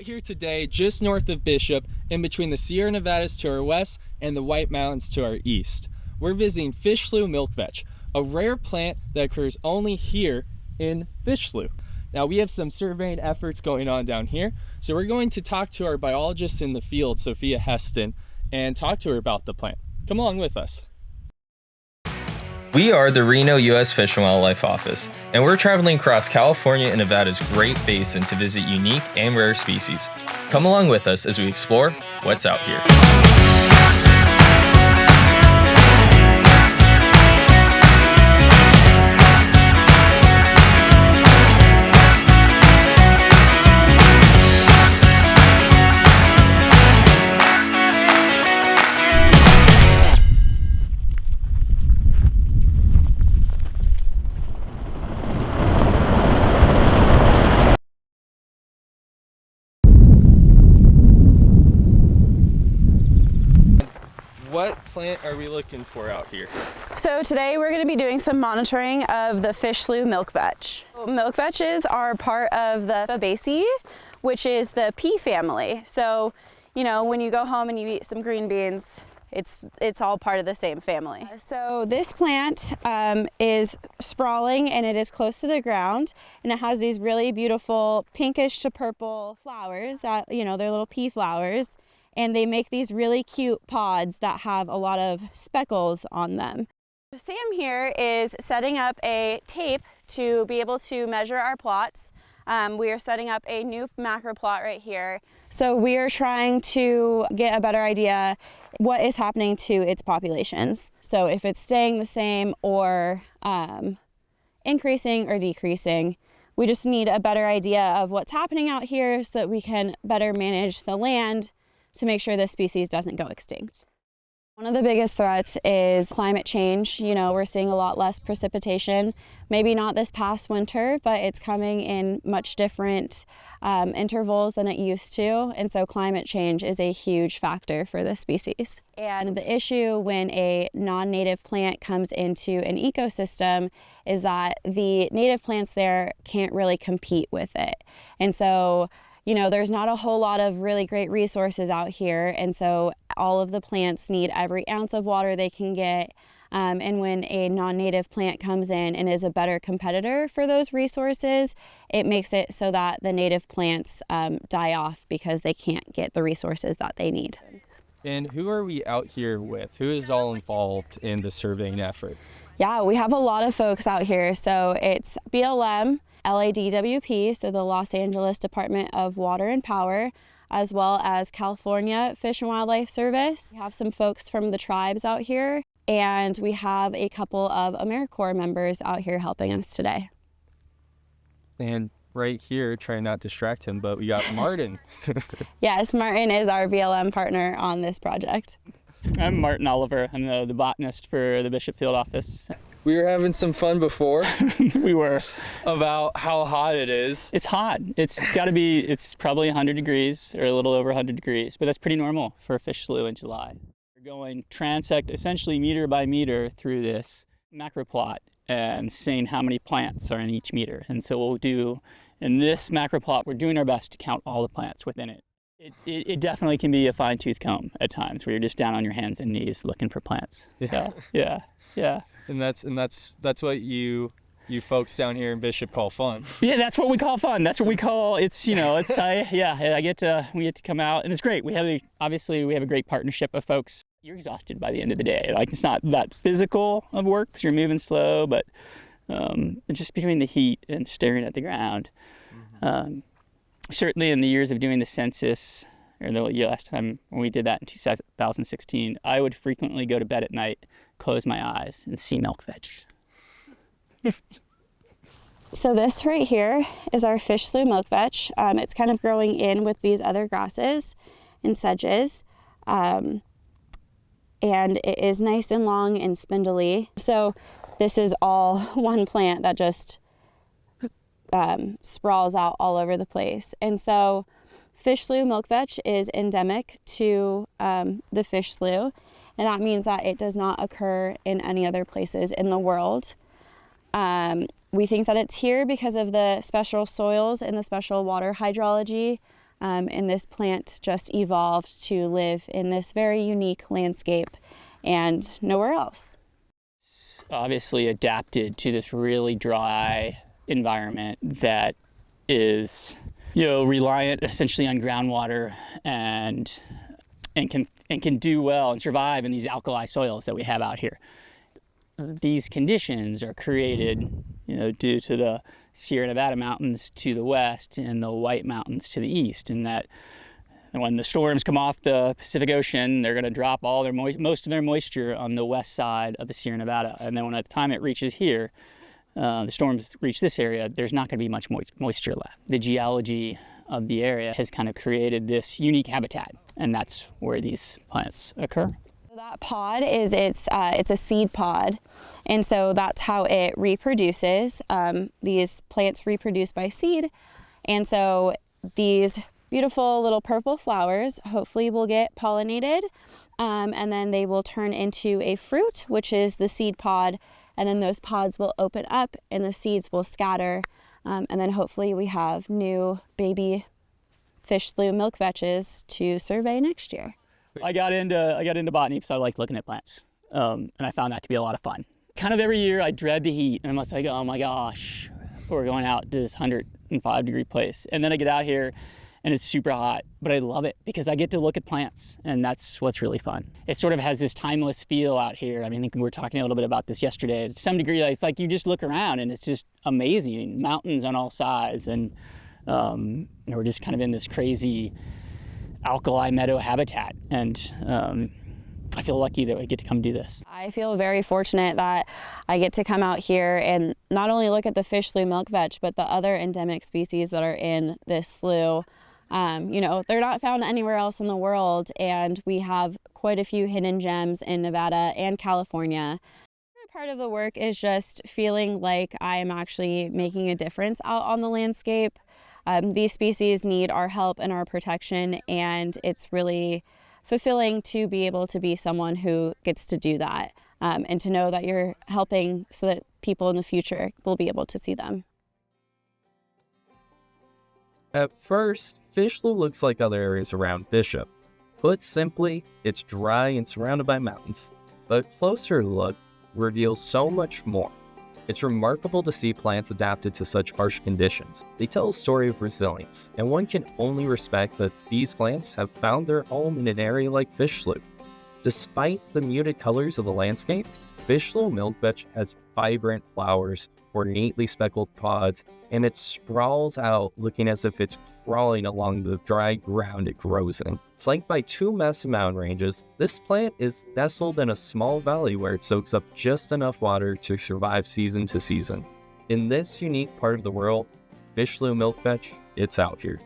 out here today just north of Bishop, in between the Sierra Nevadas to our west and the White Mountains to our east. We're visiting Fish Slough milkvetch, a rare plant that occurs only here in Fish Slough. Now we have some surveying efforts going on down here, so we're going to talk to our biologist in the field, Sophie Heston, and talk to her about the plant. Come along with us. We are the Reno U.S. Fish and Wildlife Office, and we're traveling across California and Nevada's Great Basin to visit unique and rare species. Come along with us as we explore what's out here. What plant are we looking for out here? So today we're going to be doing some monitoring of the Fish Slough milkvetch. Milkvetches are part of the Fabaceae, which is the pea family. So, you know, when you go home and you eat some green beans, it's all part of the same family. So this plant is sprawling and it is close to the ground, and it has these really beautiful pinkish to purple flowers that, you know, they're little pea flowers. And they make these really cute pods that have a lot of speckles on them. Sam here is setting up a tape to be able to measure our plots. We are setting up a new macro plot right here. So we are trying to get a better idea what is happening to its populations. So if it's staying the same or increasing or decreasing. We just need a better idea of what's happening out here so that we can better manage the land to make sure this species doesn't go extinct. One of the biggest threats is climate change. You know, we're seeing a lot less precipitation, maybe not this past winter, but it's coming in much different intervals than it used to. And so climate change is a huge factor for this species. And the issue when a non-native plant comes into an ecosystem is that the native plants there can't really compete with it. And so, you know, there's not a whole lot of really great resources out here, and so all of the plants need every ounce of water they can get, and when a non-native plant comes in and is a better competitor for those resources, it makes it so that the native plants die off because they can't get the resources that they need. And who are we out here with? Who is all involved in the surveying effort? Yeah, we have a lot of folks out here. So it's BLM, LADWP, so the Los Angeles Department of Water and Power, as well as California Fish and Wildlife Service. We have some folks from the tribes out here, and we have a couple of AmeriCorps members out here helping us today. And right here, try not to distract him, but we got Martin. Yes, Martin is our BLM partner on this project. I'm Martin Oliver. I'm the botanist for the Bishop Field Office. We were having some fun before. We were. About how hot it is. It's hot. It's probably 100 degrees or a little over 100 degrees, but that's pretty normal for Fish Slough in July. We're going transect, essentially meter by meter through this macro plot and seeing how many plants are in each meter. And so we'll do, in this macro plot, we're doing our best to count all the plants within it. It definitely can be a fine-tooth comb at times where you're just down on your hands and knees looking for plants. So, yeah. And that's what you folks down here in Bishop call fun. Yeah, that's what we call fun. That's what we call we get to come out, and it's great. Obviously we have a great partnership of folks. You're exhausted by the end of the day. Like, it's not that physical of work because you're moving slow, but it's just between the heat and staring at the ground. Mm-hmm. Certainly in the years of doing the census, or the last time when we did that in 2016, I would frequently go to bed at night, close my eyes, and see milkvetch. So this right here is our Fish Slough milkvetch. It's kind of growing in with these other grasses and sedges. And it is nice and long and spindly. So this is all one plant that just sprawls out all over the place. And so Fish Slough milkvetch is endemic to the Fish Slough, and that means that it does not occur in any other places in the world. We think that it's here because of the special soils and the special water hydrology and this plant just evolved to live in this very unique landscape and nowhere else. It's obviously adapted to this really dry environment that is, reliant essentially on groundwater and can do well and survive in these alkali soils that we have out here. These conditions are created, due to the Sierra Nevada mountains to the west and the White Mountains to the east, and that when the storms come off the Pacific Ocean, they're going to drop all their most of their moisture on the west side of the Sierra Nevada, and then when the time it reaches here, the storms reach this area, there's not going to be much moisture left. The geology of the area has kind of created this unique habitat, and that's where these plants occur. That pod is it's a seed pod, and so that's how it reproduces. These plants reproduce by seed, and so these beautiful little purple flowers hopefully will get pollinated, and then they will turn into a fruit, which is the seed pod, and then those pods will open up and the seeds will scatter, and then hopefully we have new baby Fish Slough milkvetches to survey next year. I got into botany because I like looking at plants, and I found that to be a lot of fun. Kind of every year I dread the heat, and I'm like, oh my gosh, we're going out to this 105-degree place, and then I get out here and it's super hot, but I love it because I get to look at plants, and that's what's really fun. It sort of has this timeless feel out here. I mean, I think we were talking a little bit about this yesterday. To some degree, it's like you just look around and it's just amazing. Mountains on all sides, and we're just kind of in this crazy alkali meadow habitat, and I feel lucky that we get to come do this. I feel very fortunate that I get to come out here and not only look at the Fish Slough milkvetch, but the other endemic species that are in this slough. They're not found anywhere else in the world, and we have quite a few hidden gems in Nevada and California. Part of the work is just feeling like I am actually making a difference out on the landscape. These species need our help and our protection, and it's really fulfilling to be able to be someone who gets to do that, and to know that you're helping so that people in the future will be able to see them. At first, Fish Slough looks like other areas around Bishop. Put simply, it's dry and surrounded by mountains, but a closer look reveals so much more. It's remarkable to see plants adapted to such harsh conditions. They tell a story of resilience, and one can only respect that these plants have found their home in an area like Fish Slough. Despite the muted colors of the landscape, Fish Slough milkvetch has vibrant flowers, ornately speckled pods, and it sprawls out looking as if it's crawling along the dry ground it grows in. Flanked by two massive mountain ranges, this plant is nestled in a small valley where it soaks up just enough water to survive season to season. In this unique part of the world, Fish Slough milkvetch, it's out here.